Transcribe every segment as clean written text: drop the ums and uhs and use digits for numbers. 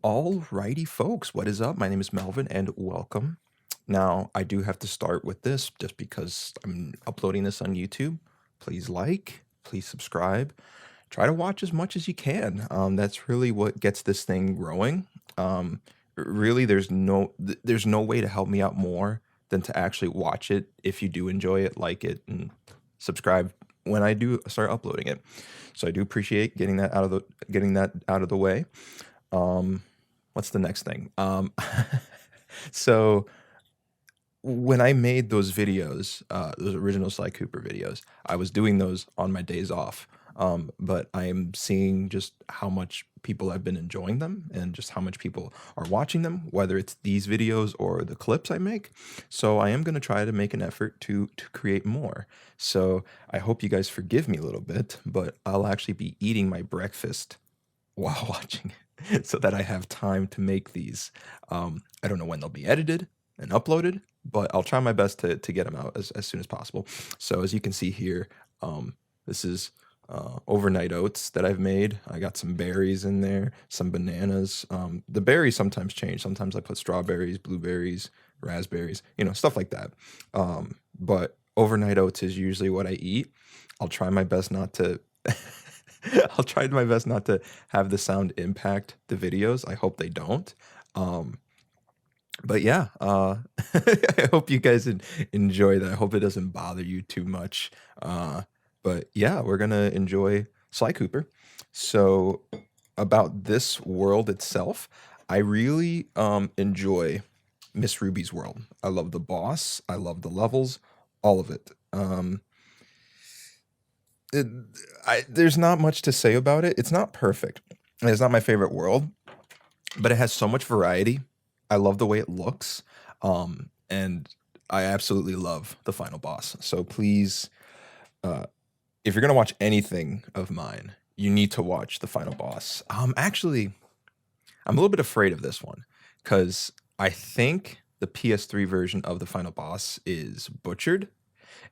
Alrighty, folks, what is up? My name is Melvin, and welcome. Now, I do have to start with this just because I'm uploading this on YouTube. Please like, please subscribe, try to watch as much as you can. That's really what gets this thing growing. Really, there's no way to help me out more than to actually watch it if you do enjoy it, like it, and subscribe when I do start uploading it. So I do appreciate getting that out of the way. Um, what's the next thing? So when I made those videos, those original Sly Cooper videos, I was doing those on my days off. But I am seeing just how much people have been enjoying them and just how much people are watching them, whether it's these videos or the clips I make. So I am going to try to make an effort to create more. So I hope you guys forgive me a little bit, but I'll actually be eating my breakfast while watching it so that I have time to make these. I don't know when they'll be edited and uploaded, but I'll try my best to get them out as soon as possible. So as you can see here, this is overnight oats that I've made. I got some berries in there, some bananas. The berries sometimes change. Sometimes I put strawberries, blueberries, raspberries, stuff like that. But overnight oats is usually what I eat. I'll try my best not to I'll try my best not to have the sound impact the videos. I hope they don't. Um, but yeah, I hope you guys enjoy that. I hope it doesn't bother you too much. But yeah, we're gonna enjoy Sly Cooper. So about this world itself, I really enjoy Miss Ruby's world. I love the boss. I love the levels, all of it. It, there's not much to say about it. It's not perfect. It's not my favorite world, but it has so much variety. I love the way it looks. And I absolutely love the final boss. So please, uh, if you're gonna watch anything of mine, you need to watch the final boss. Actually, I'm a little bit afraid of this one because I think the PS3 version of the final boss is butchered.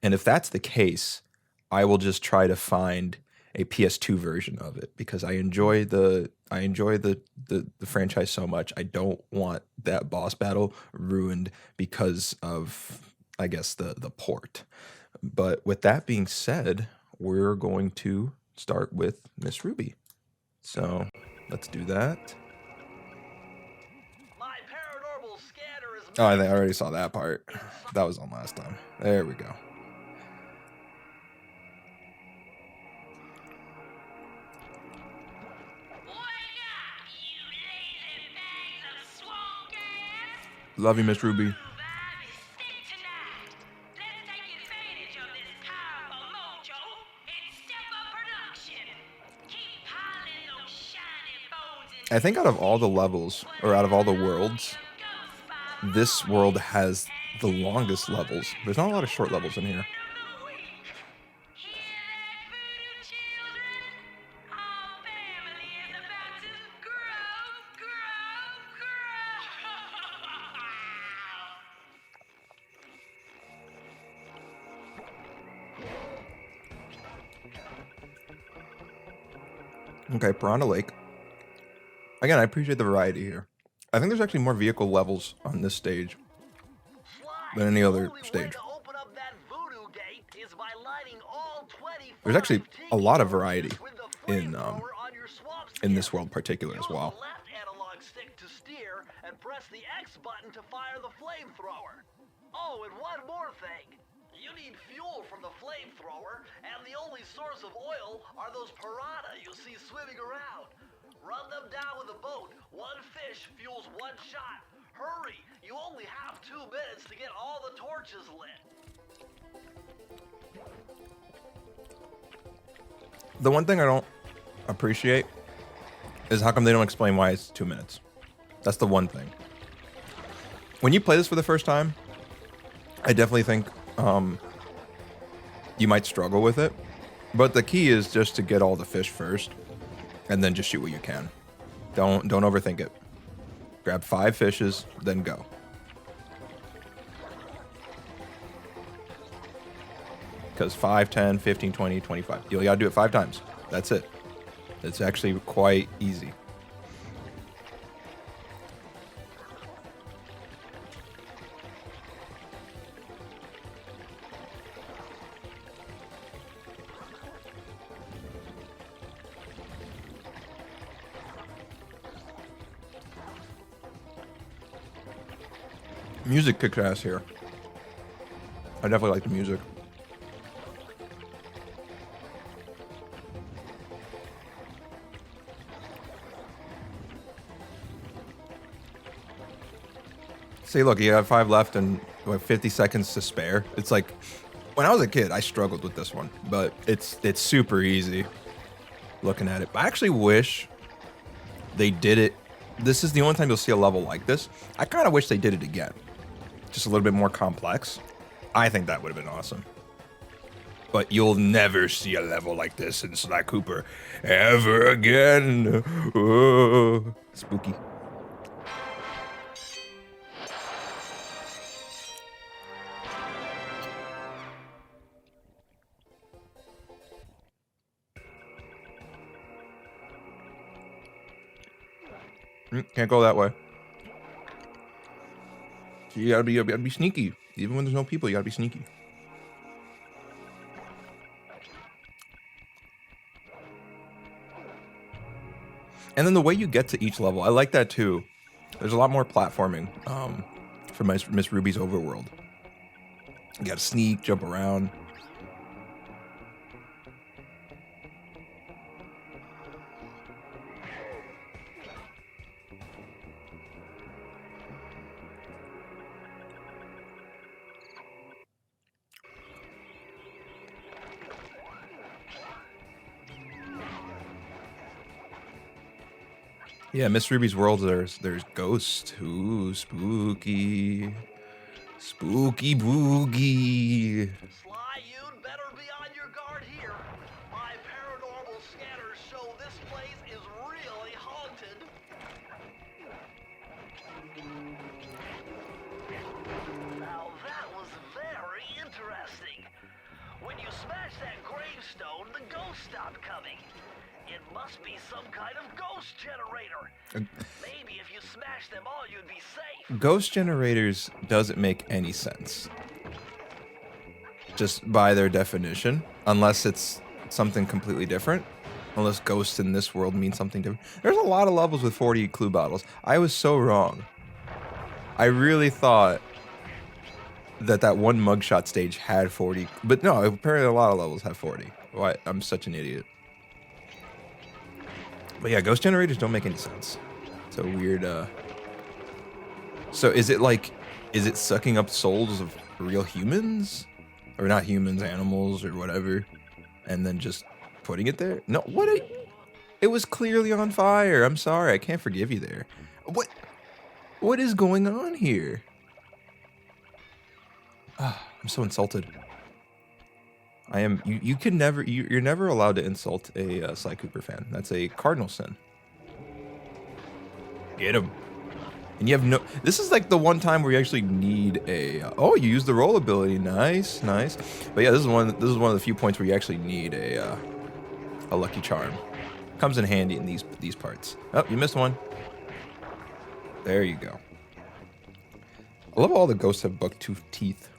And if that's the case, I will just try to find a PS2 version of it because I enjoy the franchise so much. I don't want that boss battle ruined because of, I guess, the port. But with that being said, we're going to start with Miss Ruby. So let's do that. Oh, I think I already saw that part. That was on last time. There we go. Love you, Miss Ruby. I think out of all the levels, or out of all the worlds, this world has the longest levels. There's not a lot of short levels in here. Okay, Piranha Lake. Again, I appreciate the variety here. I think there's actually more vehicle levels on this stage than any other stage. There's actually a lot of variety in in this world particular as well. Press the X button to fire the flamethrower. Oh, and one more thing. You need fuel from the flamethrower, and the only source of oil are those piranha you see swimming around. Run them down with a boat. One fish fuels one shot. Hurry! You only have 2 minutes to get all the torches lit. The one thing I don't appreciate is how come they don't explain why it's 2 minutes. That's the one thing. When you play this for the first time, I definitely think you might struggle with it. But the key is just to get all the fish first, and then just shoot what you can. Don't overthink it. Grab 5 fishes, then go. Because 5, 10, 15, 20, 25. You only gotta do it 5 times. That's it. It's actually quite easy. Music kicks ass here. I definitely like the music. See, look, you have 5 left and 50 seconds to spare. It's like, when I was a kid, I struggled with this one, but it's super easy looking at it. I actually wish they did it. This is the only time you'll see a level like this. I kind of wish they did it again. Just a little bit more complex. I think that would have been awesome. But you'll never see a level like this in Sly Cooper ever again. Oh, spooky. Can't go that way. So you gotta be sneaky. Even when there's no people, you gotta be sneaky. And then the way you get to each level, I like that too. There's a lot more platforming for Miss Ruby's Overworld. You gotta sneak, jump around. Yeah, Miss Ruby's World, there's ghosts. Ooh, spooky. Spooky boogie. Sly, you'd better be on your guard here. My paranormal scanners show this place is really haunted. Now that was very interesting. When you smashed that gravestone, the ghosts stopped coming. It must be some kind of ghost generator. Maybe if you smash them all, you'd be safe. Ghost generators doesn't make any sense. Just by their definition. Unless it's something completely different. Unless ghosts in this world mean something different. There's a lot of levels with 40 clue bottles. I was so wrong. I really thought that one mugshot stage had 40. But no, apparently a lot of levels have 40. Why? I'm such an idiot. But yeah, ghost generators don't make any sense. It's a weird, So is it sucking up souls of real humans? Or not humans, animals, or whatever? And then just putting it there? No, it was clearly on fire. I'm sorry, I can't forgive you there. What is going on here? I'm so insulted. I am. You can never. You're never allowed to insult a Sly Cooper fan. That's a cardinal sin. Get him. And you have no. This is like the one time where you actually need a. Oh, you use the roll ability. Nice, nice. But yeah, this is one of the few points where you actually need a lucky charm. Comes in handy in these parts. Oh, you missed one. There you go. I love all the ghosts have buck-toothed teeth.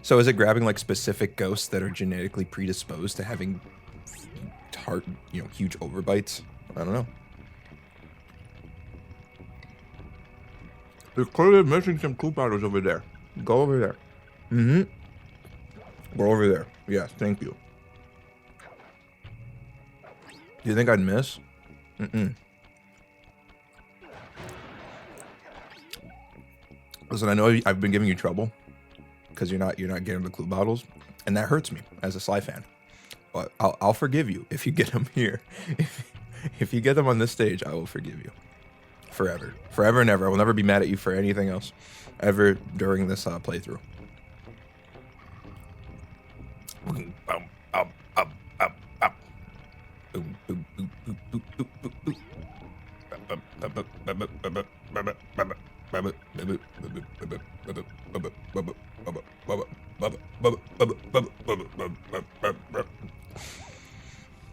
So is it grabbing like specific ghosts that are genetically predisposed to having huge overbites? I don't know. They're clearly missing some clue bottles over there. Go over there. Go over there. Yes, thank you. Do you think I'd miss? Listen, I know I've been giving you trouble because you're not getting the clue bottles, and that hurts me as a Sly fan. But I'll forgive you if you get them here. If you get them on this stage, I will forgive you forever, forever and ever. I will never be mad at you for anything else ever during this playthrough.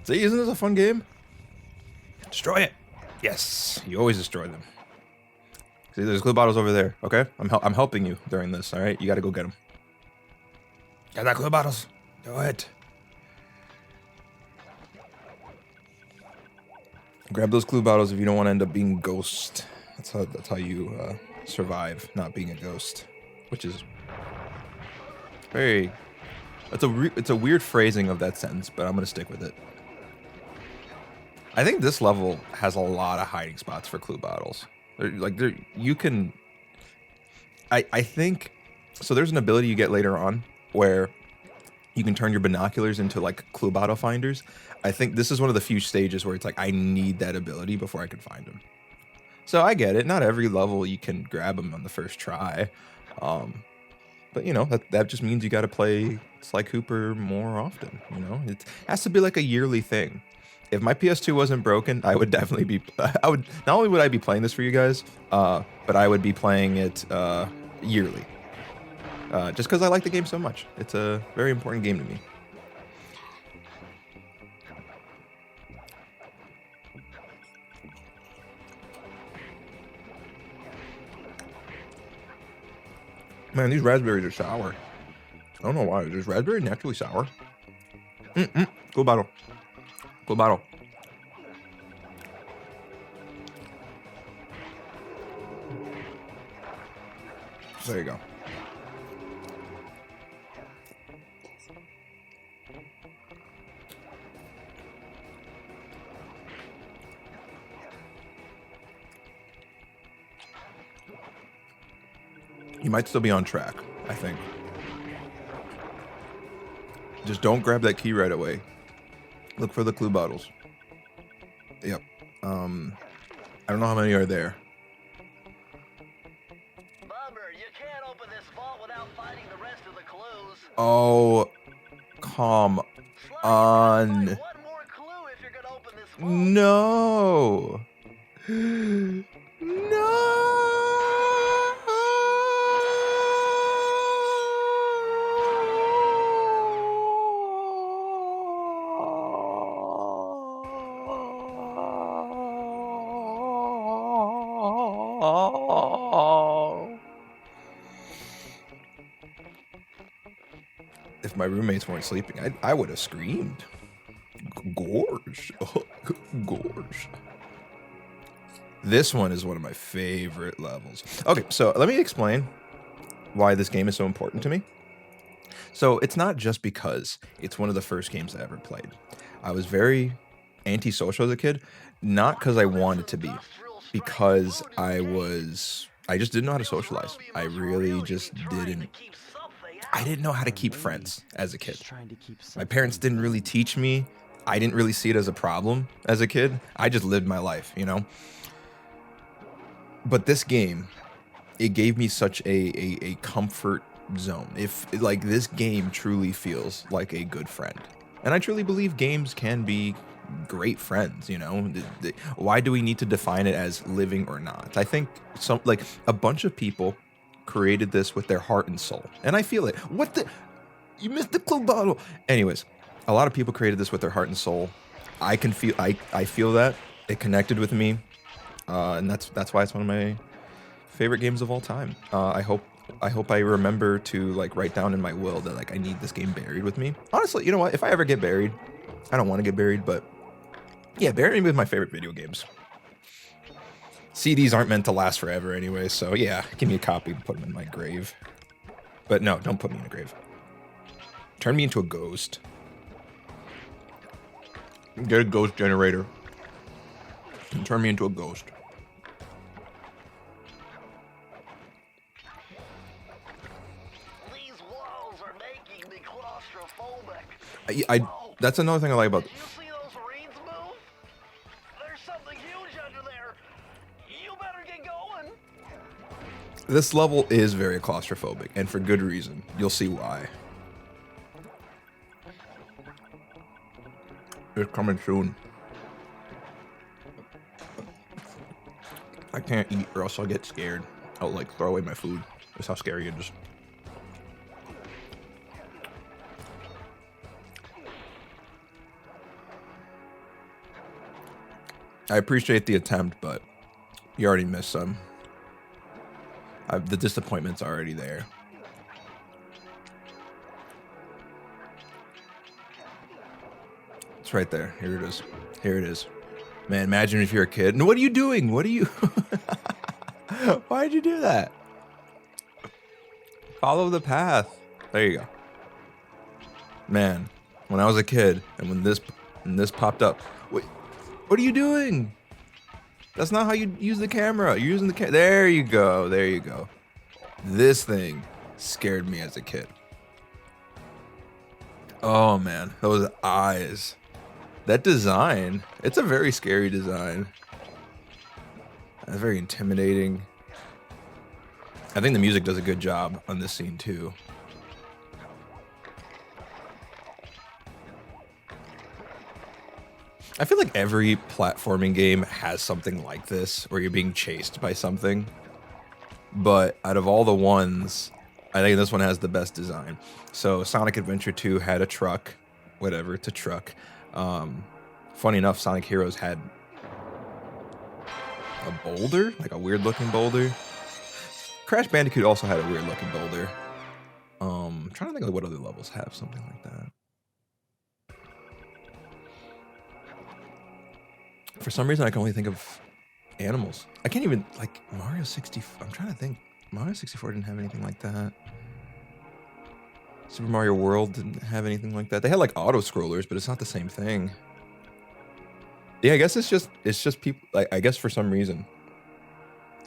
See, isn't this a fun game? Destroy it. Yes, you always destroy them. See, there's glue bottles over there. Okay, I'm helping you during this. All right, you gotta go get them. Get that glue bottles. Do it. Grab those glue bottles if you don't want to end up being ghost That's how you survive not being a ghost, which is very. It's a weird phrasing of that sentence, but I'm gonna stick with it. I think this level has a lot of hiding spots for clue bottles. You can. I think so. There's an ability you get later on where you can turn your binoculars into like clue bottle finders. I think this is one of the few stages where it's like I need that ability before I can find them. So I get it. Not every level you can grab them on the first try. But you know, that just means you got to play Sly Cooper more often. You know, it has to be like a yearly thing. If my PS2 wasn't broken, I would definitely be. I would not only would I be playing this for you guys, but I would be playing it yearly. Just because I like the game so much. It's a very important game to me. Man, these raspberries are sour. I don't know why. Is raspberry naturally sour? Cool bottle. Cool bottle. There you go. You might still be on track, I think. Just don't grab that key right away. Look for the clue bottles. Yep. I don't know how many are there. Bummer, you can't open this vault without finding the rest of the clues. Oh, come Sly, on. you gotta find one more clue if you're gonna open this vault. No. No. If my roommates weren't sleeping, I would have screamed. Gorge. Gorge. This one is one of my favorite levels. Okay, so let me explain why this game is so important to me. So it's not just because it's one of the first games I ever played. I was very antisocial as a kid, not because I wanted to be, because I just didn't know how to socialize. I really just didn't. I didn't know how to keep friends as a kid. My parents didn't really teach me. I didn't really see it as a problem as a kid. I just lived my life, you know? But this game, it gave me such a comfort zone. If like this game truly feels like a good friend. And I truly believe games can be great friends, you know? Why do we need to define it as living or not? I think a bunch of people created this with their heart and soul. And I feel it. You missed the clue bottle. Anyways, a lot of people created this with their heart and soul. I feel that. It connected with me. And that's why it's one of my favorite games of all time. I hope I remember to like write down in my will that like I need this game buried with me. Honestly, you know what? If I ever get buried, I don't want to get buried, but yeah, bury me with my favorite video games. CDs aren't meant to last forever anyway, so yeah, give me a copy and put them in my grave. But no, don't put me in a grave. Turn me into a ghost. Get a ghost generator. And turn me into a ghost. These walls are making me claustrophobic. That's another thing I like about. Did you see those reeds move? There's something huge under there. You better get going. This level is very claustrophobic, and for good reason. You'll see why. It's coming soon. I can't eat or else I'll get scared. I'll like throw away my food. That's how scary it is. I appreciate the attempt, but you already missed some. The disappointment's already there. It's right there. Here it is. Here it is. Man, imagine if you're a kid. And what are you doing? What are you... Why'd you do that? Follow the path. There you go. Man, when I was a kid and when this popped up, wait, what are you doing? That's not how you use the camera. You're using the camera. There you go. There you go. This thing scared me as a kid. Oh man, those eyes. That design. It's a very scary design. It's very intimidating. I think the music does a good job on this scene too. I feel like every platforming game has something like this, where you're being chased by something. But out of all the ones, I think this one has the best design. So Sonic Adventure 2 had a truck, whatever, it's a truck. Funny enough, Sonic Heroes had a boulder, like a weird looking boulder. Crash Bandicoot also had a weird looking boulder. I'm trying to think of what other levels have something like that. For some reason, I can only think of animals. I can't even, like, Mario 64. I'm trying to think. Mario 64 didn't have anything like that. Super Mario World didn't have anything like that. They had, like, auto-scrollers, but it's not the same thing. Yeah, I guess it's just people, like, I guess for some reason,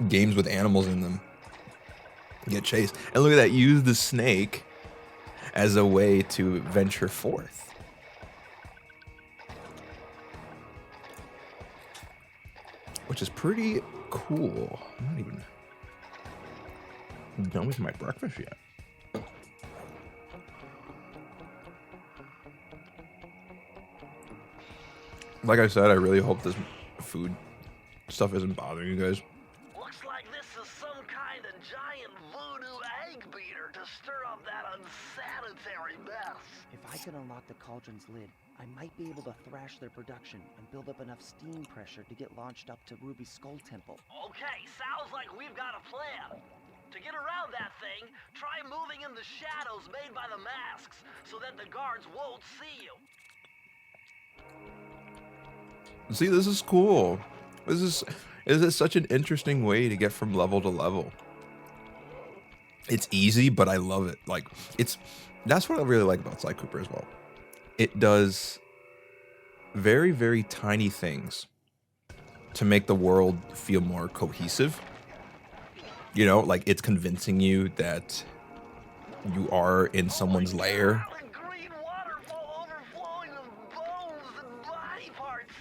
games with animals in them get chased. And look at that, use the snake as a way to venture forth. Which is pretty cool. I'm not even done with my breakfast yet. Like I said, I really hope this food stuff isn't bothering you guys. Looks like this is some kind of giant voodoo egg beater to stir up that unsanitary mess. If I can unlock the cauldron's lid, I might be able to thrash their production and build up enough steam pressure to get launched up to Ruby's Skull Temple. Okay, sounds like we've got a plan. To get around that thing, try moving in the shadows made by the masks so that the guards won't see you. See, this is cool. This is such an interesting way to get from level to level. It's easy, but I love it. Like, that's what I really like about Sly Cooper as well. It does very, very tiny things to make the world feel more cohesive. You know, like it's convincing you that you are in someone's lair. The green waterfall overflowing with bones and body parts.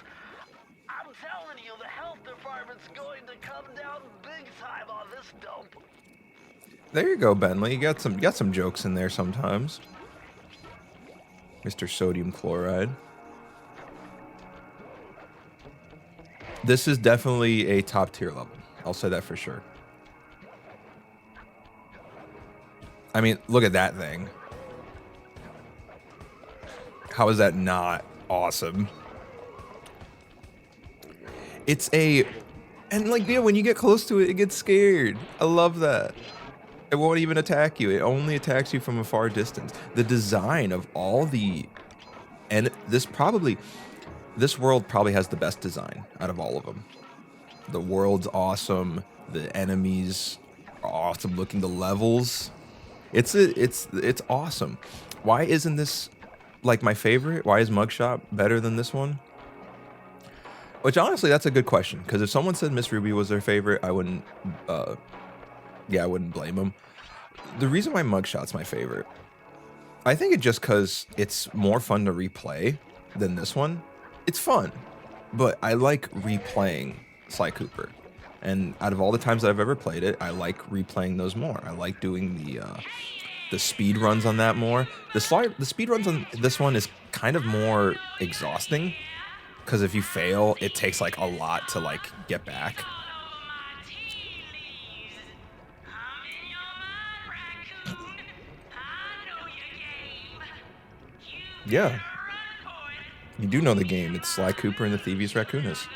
I'm telling you, the health department's going to come down big time on this dump. There you go, Bentley. You got some jokes in there sometimes. Mr. Sodium Chloride. This is definitely a top tier level. I'll say that for sure. I mean, look at that thing. How is that not awesome? And like, yeah, when you get close to it, it gets scared. I love that. It won't even attack you. It only attacks you from a far distance. The design of all and this world probably has the best design out of all of them. The world's awesome. The enemies are awesome looking. The levels, it's awesome. Why isn't this like my favorite? Why is Mugshot better than this one? Which honestly, that's a good question. Because if someone said Miss Ruby was their favorite, I wouldn't blame them. The reason why Mugshot's my favorite, I think it's just because it's more fun to replay than this one. It's fun, but I like replaying Sly Cooper. And out of all the times that I've ever played it, I like replaying those more. I like doing the speed runs on that more. The speed runs on this one is kind of more exhausting because if you fail, it takes like a lot to like get back. Yeah. You do know the game. It's Sly Cooper and the Thievius Raccoonus.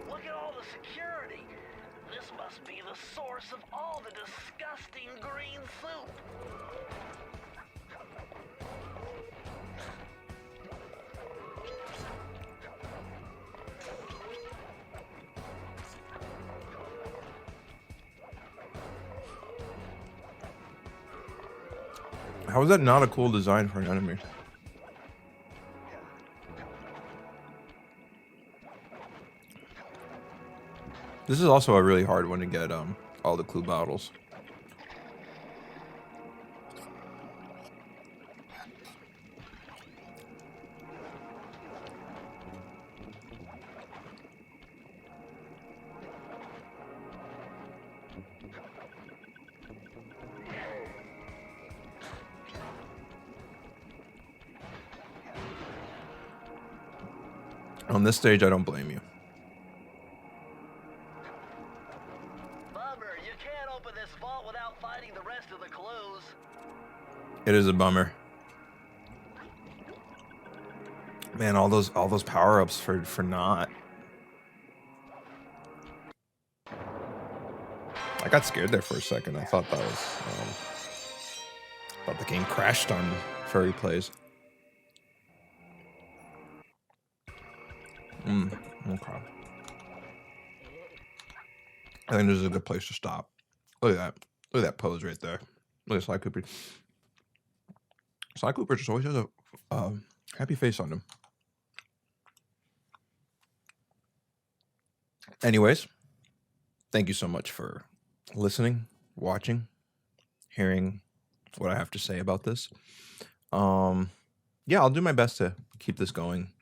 Look at all the security. This must be the source of all the disgusting green soup. How is that not a cool design for an enemy? This is also a really hard one to get all the clue bottles. On this stage, I don't blame you. Bummer, you can't open this vault without finding the rest of the clues. It is a bummer. Man, all those power-ups for not. I got scared there for a second. I thought that was thought the game crashed on furry plays. Okay. I think this is a good place to stop. Look at that. Look at that pose right there. Look at Sly Cooper. Sly Cooper just always has a happy face on him. Anyways, thank you so much for listening, watching, hearing what I have to say about this. Yeah, I'll do my best to keep this going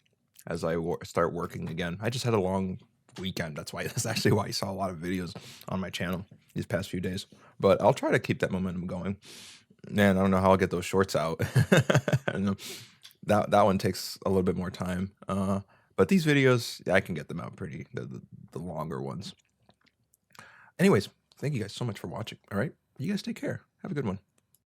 as I start working again. I just had a long weekend. That's actually why you saw a lot of videos on my channel these past few days. But I'll try to keep that momentum going. Man, I don't know how I'll get those shorts out. I know that one takes a little bit more time. But these videos, I can get them out pretty, the longer ones. Anyways, thank you guys so much for watching. All right, you guys take care. Have a good one.